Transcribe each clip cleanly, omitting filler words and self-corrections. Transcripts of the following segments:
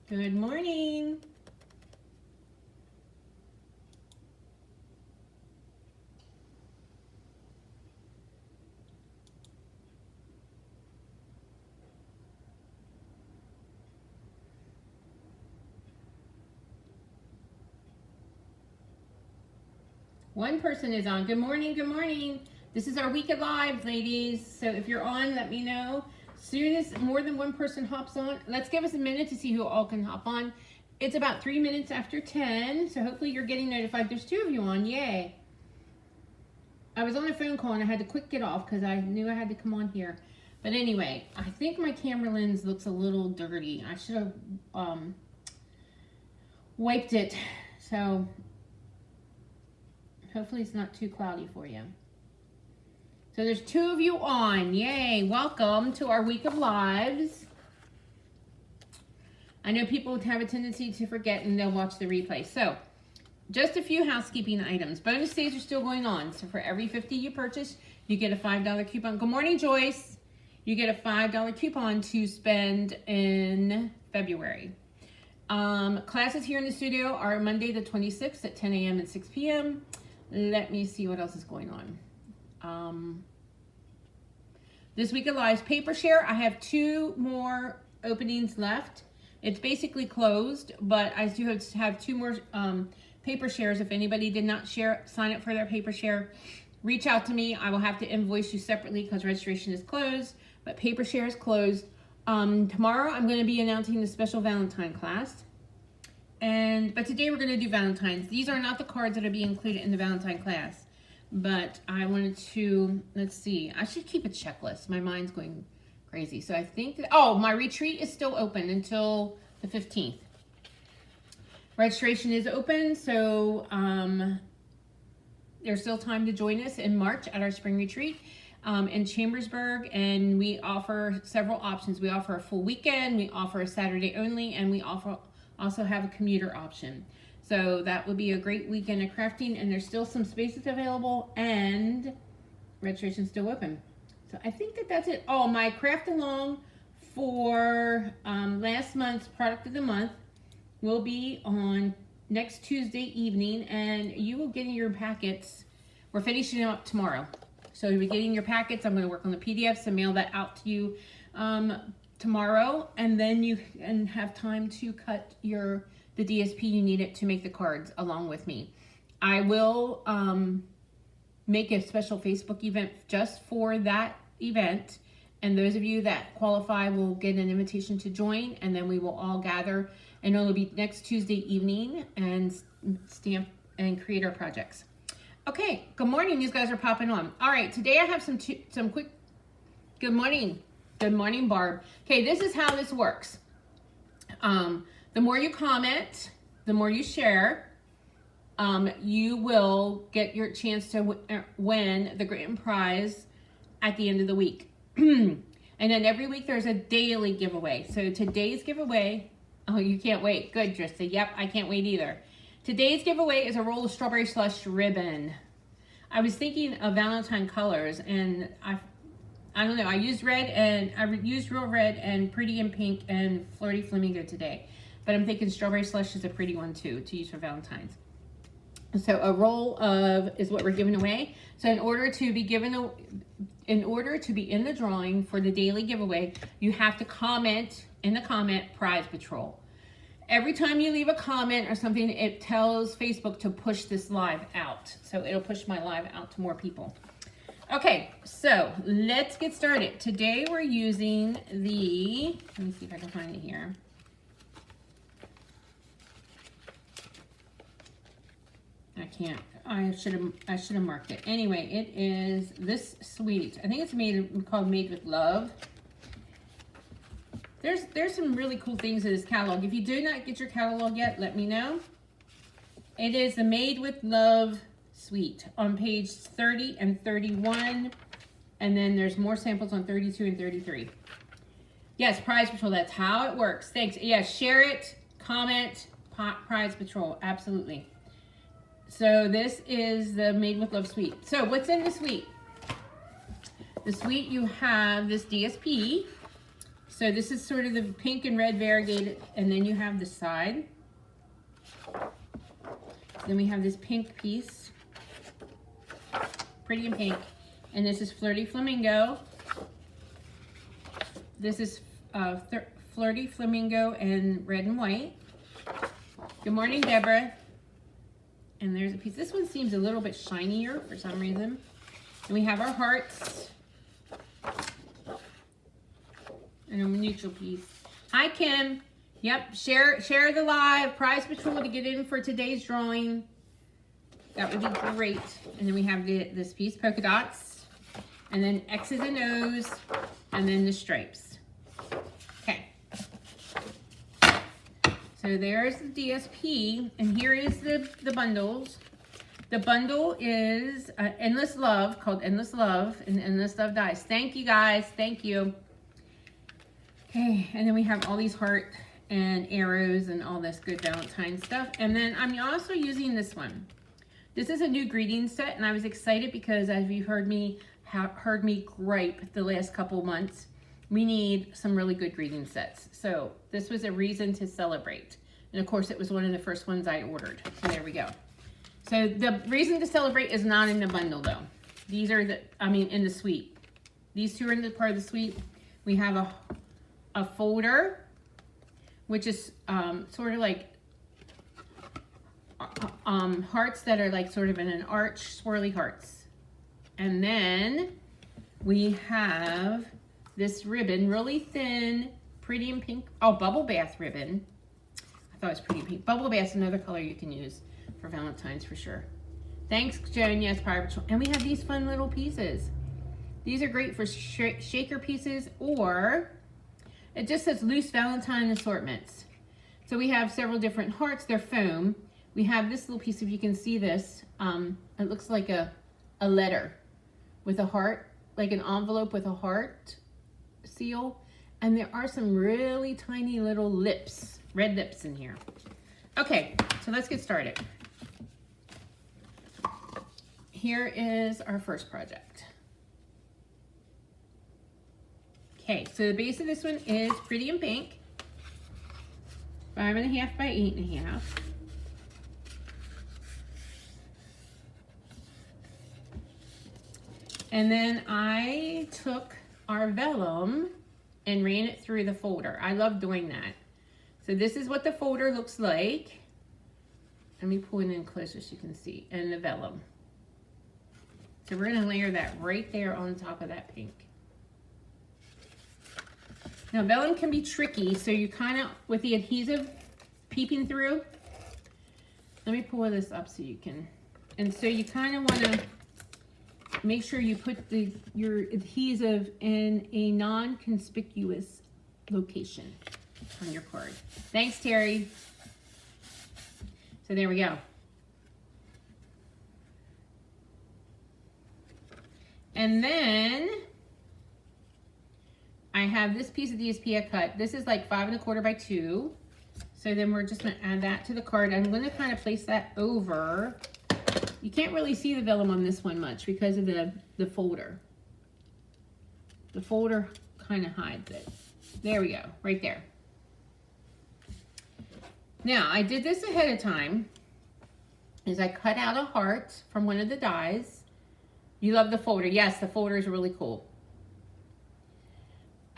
Good morning. One person is on. Good morning, good morning. This is our week of live, ladies. So if you're on, let me know. Soon as more than one person hops on, let's give us a minute to see who all can hop on. It's about 3 minutes after 10, so hopefully you're getting notified. There's 2 of you on, yay. I was on a phone call and I had to quick get off because I knew I had to come on here. But anyway, I think my camera lens looks a little dirty. I should have wiped it. So hopefully it's not too cloudy for you. So there's 2 of you on. Yay. Welcome to our week of lives. I know people have a tendency to forget and they'll watch the replay. So just a few housekeeping items. Bonus days are still going on. So for every 50 you purchase, you get a $5 coupon. Good morning, Joyce. You get a $5 coupon to spend in February. Classes here in the studio are Monday the 26th at 10 a.m. and 6 p.m. Let me see what else is going on. This week of lives, paper share. I have 2 more openings left. It's basically closed, but I do have 2 more paper shares. If anybody did not sign up for their paper share, reach out to me. I will have to invoice you separately because registration is closed, but paper share is closed. Tomorrow I'm going to be announcing the special Valentine class. But today we're going to do Valentine's. These are not the cards that are being included in the Valentine class. But I wanted to, let's see, I should keep a checklist. My mind's going crazy. So I think that, my retreat is still open until the 15th. Registration is open, so there's still time to join us in March at our spring retreat in Chambersburg. And we offer several options. We offer a full weekend, we offer a Saturday only, and we also have a commuter option. So that would be a great weekend of crafting, and there's still some spaces available, and registration's still open. So I think that's it. Oh, my craft along for last month's product of the month will be on next Tuesday evening, and you will get your packets. We're finishing them up tomorrow. So you'll be getting your packets. I'm going to work on the PDFs and mail that out to you tomorrow, and then you can have time to cut the DSP you need it to make the cards along with me. I will make a special Facebook event just for that event, and those of you that qualify will get an invitation to join, and then we will all gather, and it'll be next Tuesday evening and stamp and create our projects. Okay, good morning. These guys are popping on. All right, today I have some quick, good morning. Good morning, Barb. Okay, this is how this works. The more you comment, the more you share, you will get your chance to win the grand prize at the end of the week. And then every week there's a daily giveaway. So today's giveaway, oh, you can't wait. Good, Drista. Yep, I can't wait either. Today's giveaway is a roll of Strawberry Slush ribbon. I was thinking of Valentine colors, and I don't know, I used Real Red and Pretty in Pink and Flirty Flamingo today. But I'm thinking Strawberry Slush is a pretty one too, to use for Valentine's. So a roll is what we're giving away. So in order to be in the drawing for the daily giveaway, you have to comment in the comment Prize Patrol. Every time you leave a comment or something, it tells Facebook to push this live out. So it'll push my live out to more people. Okay, so let's get started. Today we're using let me see if I can find it here. I should have marked it. Anyway, it is this sweet. I think it's called Made with Love. There's some really cool things in this catalog. If you do not get your catalog yet, let me know. It is the Made with Love suite on page 30 and 31. And then there's more samples on 32 and 33. Yes, Prize Patrol, that's how it works. Thanks. Yes, share it, comment, Prize Patrol, absolutely. So this is the Made with Love suite. So what's in the suite? The suite, you have this DSP, So this is sort of the pink and red variegated, and then you have the side. Then we have this pink piece, pretty and pink. And this is Flirty Flamingo. This is Flirty Flamingo and red and white. Good morning, Deborah. And there's a piece. This one seems a little bit shinier for some reason. And we have our hearts. And a neutral piece. Hi, Kim. Yep, share the live. Prize Patrol to get in for today's drawing. That would be great. And then we have this piece, polka dots. And then X's and O's. And then the stripes. Okay. So there's the DSP. And here is the bundles. The bundle is Endless Love, called Endless Love. And Endless Love Dies. Thank you, guys. Thank you. Okay, and then we have all these heart and arrows and all this good Valentine stuff. And then I'm also using this one. This is a new greeting set, and I was excited because as you heard me gripe the last couple months, we need some really good greeting sets. So this was a reason to celebrate. And of course, it was one of the first ones I ordered. So there we go. So the reason to celebrate is not in the bundle though. These are in the suite. These two are in the part of the suite. We have a folder, which is sort of like hearts that are like sort of in an arch, swirly hearts. And then we have this ribbon, really thin, pretty and pink. Oh, bubble bath ribbon. I thought it was pretty pink. Bubble bath's another color you can use for Valentine's for sure. Thanks, Joan. Yes, Pirate Patrol. And we have these fun little pieces. These are great for shaker pieces, or it just says loose Valentine assortments. So we have several different hearts. They're foam. We have this little piece, if you can see this. It looks like a letter with a heart, like an envelope with a heart seal. And there are some really tiny little lips, red lips in here. Okay, so let's get started. Here is our first project. Okay, so the base of this one is Pretty in Pink, 5.5 by 8.5. And then I took our vellum and ran it through the folder. I love doing that. So this is what the folder looks like. Let me pull it in closer so you can see. And the vellum. So we're gonna layer that right there on top of that pink. Now vellum can be tricky, so you kind of, with the adhesive peeping through, let me pull this up so you can, and so you kind of want to make sure you put your adhesive in a non-conspicuous location on your card. Thanks, Terry. So there we go. And then I have this piece of DSP I cut. This is like 5.25 by 2. So then we're just gonna add that to the card. I'm gonna kind of place that over. You can't really see the vellum on this one much because of the folder. The folder kind of hides it. There we go, right there. Now, I did this ahead of time, is I cut out a heart from one of the dies. You love the folder. Yes, the folder is really cool.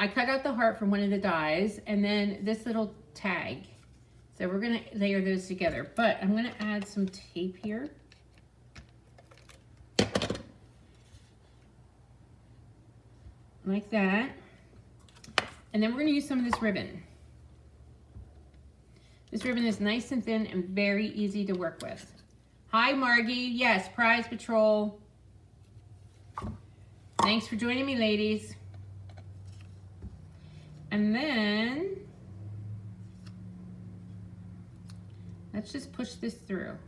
I cut out the heart from one of the dies, and then this little tag. So we're gonna layer those together, but I'm gonna add some tape here. Like that. And then we're gonna use some of this ribbon. This ribbon is nice and thin and very easy to work with. Hi, Margie. Yes, Prize Patrol. Thanks for joining me, ladies. And then let's just push this through.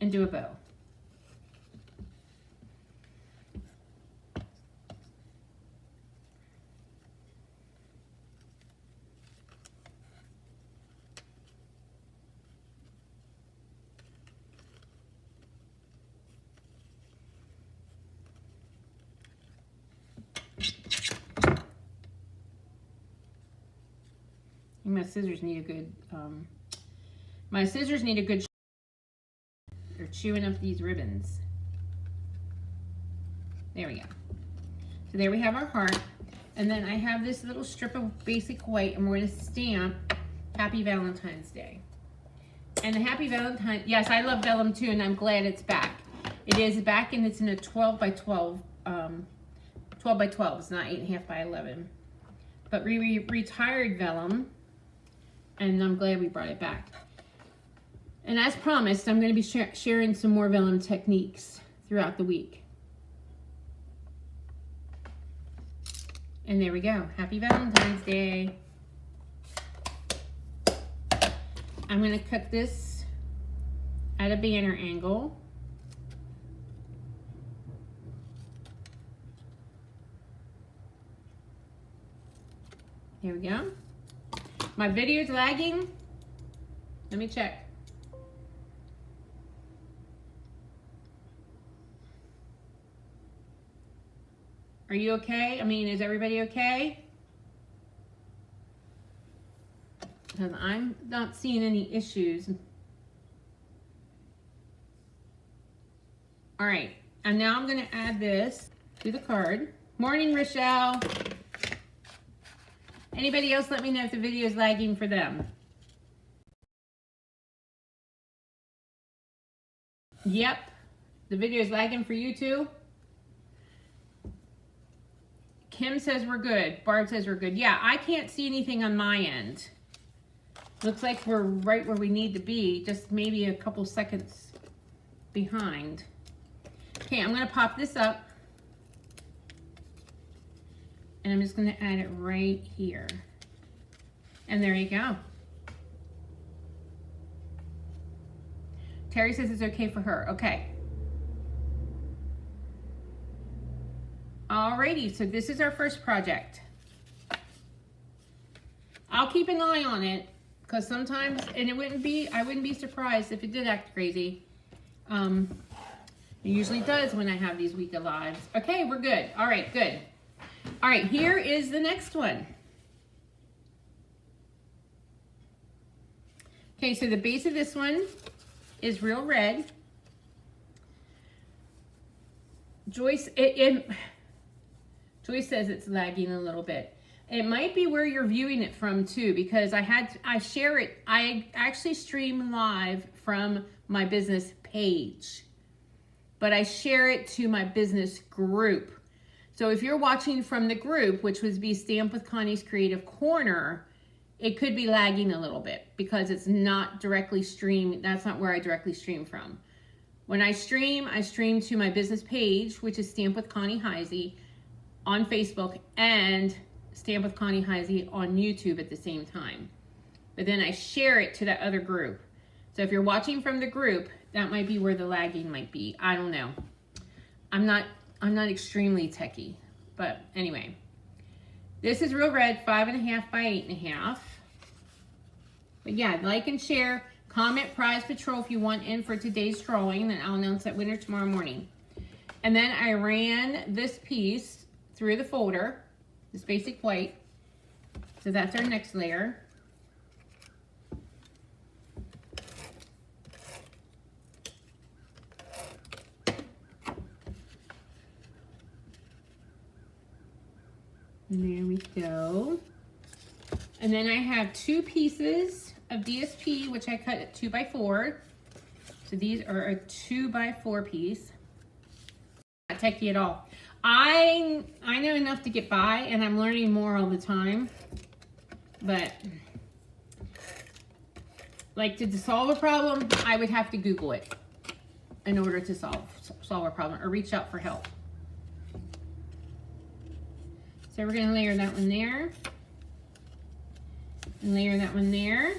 And do a bow. scissors need a good, my scissors need a good, they're chewing up these ribbons. There we go. So there we have our heart. And then I have this little strip of basic white, and we're gonna stamp Happy Valentine's Day. And the Happy Valentine, yes, I love vellum too, and I'm glad it's back. It is back, and it's in a 12 by 12, 12 by 12, it's not 8.5 by 11. But we retired vellum, and I'm glad we brought it back. And as promised, I'm gonna be sharing some more vellum techniques throughout the week. And there we go, Happy Valentine's Day. I'm gonna cut this at a banner angle. Here we go. My video's lagging. Let me check. Are you okay? I mean, is everybody okay? Because I'm not seeing any issues. All right, and now I'm gonna add this to the card. Morning, Rochelle. Anybody else, let me know if the video is lagging for them. Yep, the video is lagging for you too. Kim says we're good. Barb says we're good. Yeah, I can't see anything on my end. Looks like we're right where we need to be, just maybe a couple seconds behind. Okay, I'm gonna pop this up. And I'm just gonna add it right here. And there you go. Terry says it's okay for her. Okay. Alrighty, so this is our first project. I'll keep an eye on it, because sometimes, and I wouldn't be surprised if it did act crazy. It usually does when I have these week of lives. Okay, we're good. All right, good. All right, here is the next one. Okay, so the base of this one is real red. Joyce, Joyce says it's lagging a little bit. It might be where you're viewing it from too, because I actually stream live from my business page, but I share it to my business group. So if you're watching from the group, which would be Stamp with Connie's Creative Corner, it could be lagging a little bit because it's not directly streamed. That's not where I directly stream from. When I stream to my business page, which is Stamp with Connie Heisey on Facebook, and Stamp with Connie Heisey on YouTube at the same time. But then I share it to that other group. So if you're watching from the group, that might be where the lagging might be. I don't know. I'm not extremely techie, but anyway. This is real red, 5.5 by 8.5. But yeah, like and share, comment prize patrol if you want in for today's drawing, and I'll announce that winner tomorrow morning. And then I ran this piece through the folder, this basic white. So that's our next layer. And there we go. And then I have 2 pieces of DSP, which I cut at 2 by 4. So these are a 2 by 4 piece. Not techie at all. I know enough to get by, and I'm learning more all the time. But like, to solve a problem, I would have to Google it in order to solve a problem, or reach out for help. So we're going to layer that one there, and layer that one there.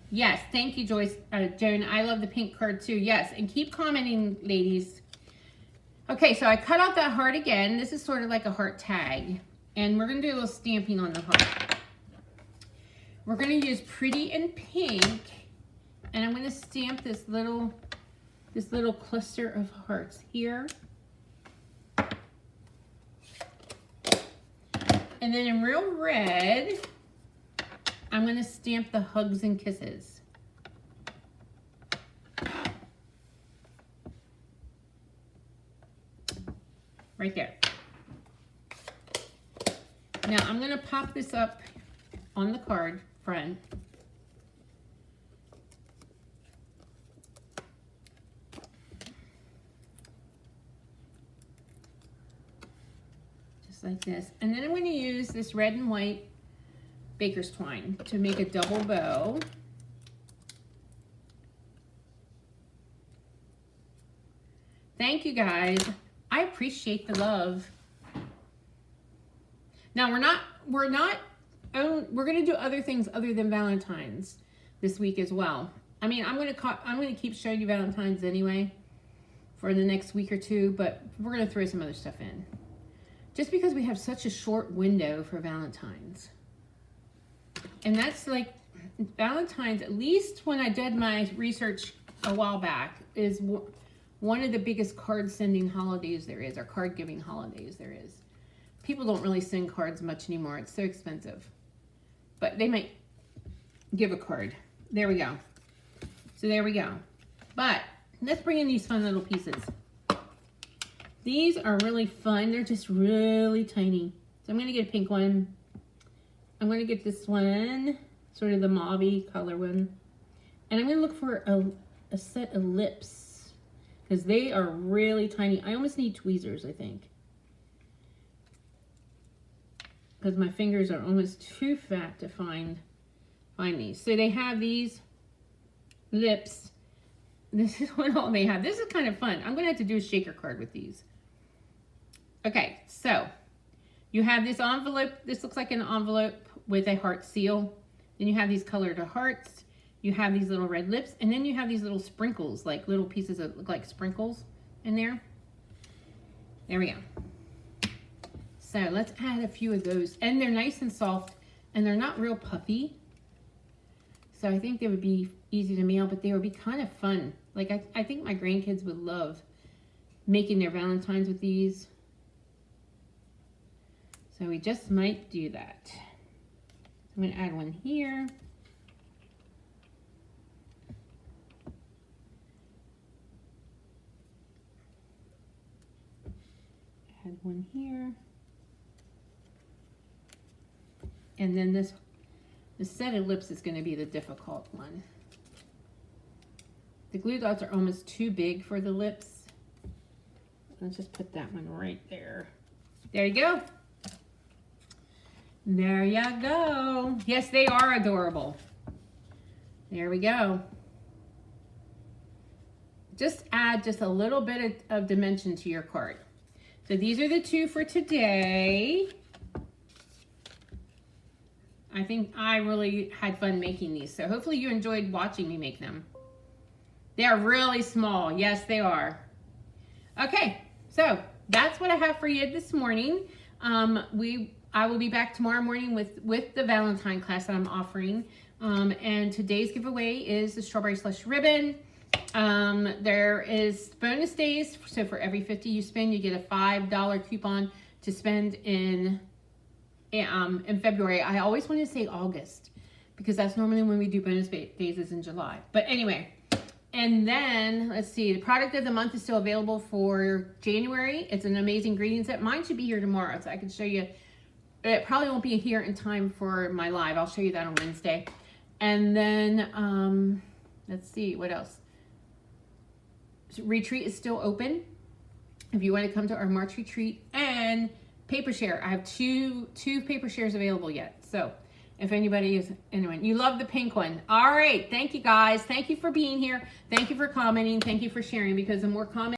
Yes, thank you, Joyce, Joan. I love the pink card too. Yes, and keep commenting, ladies. Okay, so I cut out that heart again. This is sort of like a heart tag, and we're going to do a little stamping on the heart. We're going to use Pretty in Pink, and I'm going to stamp this little cluster of hearts here. And then in real red, I'm going to stamp the hugs and kisses. Right there. Now I'm going to pop this up on the card front. Just like this. And then I'm going to use this red and white baker's twine to make a double bow. Thank you guys. I appreciate the love. Now we're going to do other things other than Valentine's this week as well. I mean, I'm going to keep showing you Valentine's anyway for the next week or two, but we're going to throw some other stuff in. Just because we have such a short window for Valentine's. And that's like Valentine's, at least when I did my research a while back, is one of the biggest card sending holidays there is, or card giving holidays there is. People don't really send cards much anymore. It's so expensive. But they might give a card. There we go. So there we go. But let's bring in these fun little pieces. These are really fun. They're just really tiny. So I'm going to get a pink one. I'm going to get this one, sort of the mauve-y color one. And I'm going to look for a set of lips, because they are really tiny. I almost need tweezers, I think, because my fingers are almost too fat to find these. So they have these lips. This is what all they have. This is kind of fun. I'm going to have to do a shaker card with these. Okay, so you have this envelope. This looks like an envelope with a heart seal. Then you have these colored hearts. You have these little red lips. And then you have these little sprinkles, like little pieces that look like sprinkles in there. There we go. So let's add a few of those. And they're nice and soft. And they're not real puffy. So I think they would be easy to mail, but they would be kind of fun. Like I think my grandkids would love making their Valentines with these. So we just might do that. I'm going to add one here. Add one here. And then the set of lips is going to be the difficult one. The glue dots are almost too big for the lips. Let's just put that one right there. There you go. There you go. Yes, they are adorable. There we go. Just add just a little bit of dimension to your card. So these are the two for today. I think I really had fun making these. So hopefully you enjoyed watching me make them. They are really small. Yes, they are. Okay, so that's what I have for you this morning. I will be back tomorrow morning with the Valentine class that I'm offering. And today's giveaway is the Strawberry Slush Ribbon. There is bonus days. So for every 50 you spend, you get a $5 coupon to spend in February. I always want to say August, because that's normally when we do bonus days is in July. But anyway, and then let's see, the product of the month is still available for January. It's an amazing greeting set. Mine should be here tomorrow, so I can show you. It probably won't be here in time for my live. I'll show you that on Wednesday. And then, let's see, what else? Retreat is still open if you want to come to our March retreat. And paper share. I have two paper shares available yet. So if anybody is anyone, you love the pink one. All right. Thank you guys. Thank you for being here. Thank you for commenting. Thank you for sharing, because the more comments